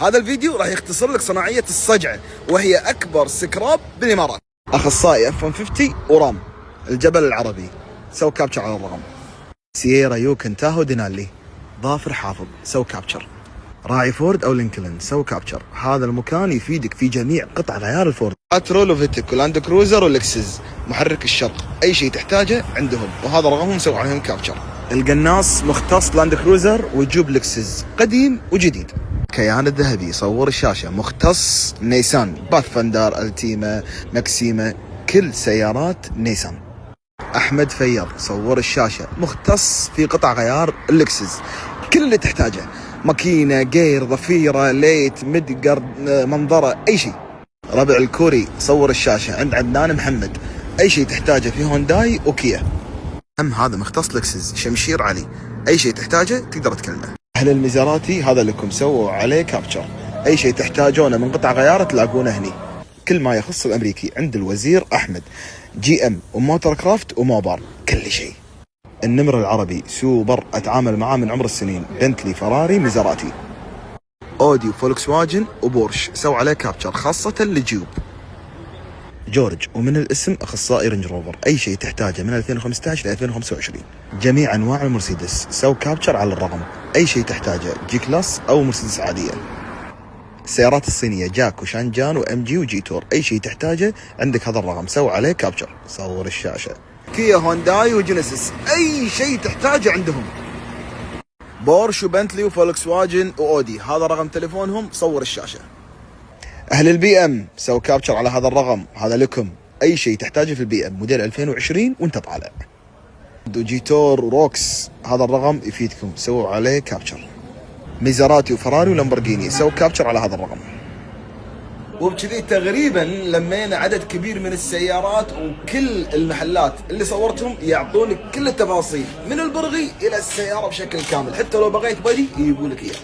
هذا الفيديو راح يختصر لك صناعية الصجعة، وهي أكبر سكراب بالإمارات. أخصائي F-150 ورام الجبل العربي، سو كابتشر على الرقم. سييرا يوكن تاهو دينالي ظافر حافظ، سو كابتشر. راعي فورد أو لينكولن، سو كابتشر. هذا المكان يفيدك في جميع قطع غيار الفورد، اترول وفيتك ولاند كروزر ولكسس. محرك الشرق، أي شيء تحتاجه عندهم، وهذا رقمهم سووا عليهم كابتشر. القناص مختص لاند كروزر وجوب لكسس، قديم وجديد. كيان الذهبي صور الشاشة، مختص نيسان، باث فندر، التيما، ماكسيما، كل سيارات نيسان. أحمد فياض صور الشاشة، مختص في قطع غيار اللكسس، كل اللي تحتاجه، ماكينة، جير، ضفيرة، ليت، مدقر، منظرة، أي شيء. ربع الكوري صور الشاشة عند عدنان محمد، أي شيء تحتاجه في هونداي وكيا. هذا مختص لكسس، شمشير علي، أي شيء تحتاجه تقدر تكلمه. أهل المزاراتي هذا لكم، سووا عليه كابتشر، أي شيء تحتاجونه من قطع غيار تلاقونه هني. كل ما يخص الأمريكي عند الوزير أحمد. GM وموتور كرافت وموبار، كل شيء. النمر العربي سوبر، أتعامل معاه من عمر السنين. بنتلي، فراري، مزاراتي. أودي وفولكس واجن وبورش، سووا عليه كابتشر خاصة لجيوب. جورج ومن الاسم أخصائي رينج روفر، أي شيء تحتاجه من 2015 ل 2025. جميع أنواع المرسيدس، سو كابتشر على الرقم، أي شيء تحتاجه، جي كلاس أو مرسيدس عادية. السيارات الصينية، جاك وشانجان وام جي وجي تور، أي شيء تحتاجه عندك هذا الرقم، سووا عليه كابتشر. صور الشاشة. كيا، هونداي وجينيسيس، أي شيء تحتاجه عندهم. بورش وبنتلي وفولكس واجن وأودي، هذا رقم تليفونهم، صور الشاشة. أهل البي ام، سو كابتشر على هذا الرقم، هذا لكم، أي شيء تحتاجه في البي ام موديل 2020 وانت طالع. جيتور وروكس، هذا الرقم يفيدكم، سووا عليه كابتشر. ميزراتي وفراري ولامبورجيني، سووا كابتشر على هذا الرقم. وبكذي تقريبا لمينا عدد كبير من السيارات، وكل المحلات اللي صورتهم يعطونك كل التفاصيل من البرغي إلى السيارة بشكل كامل، حتى لو بغيت بدي يقولك إياه.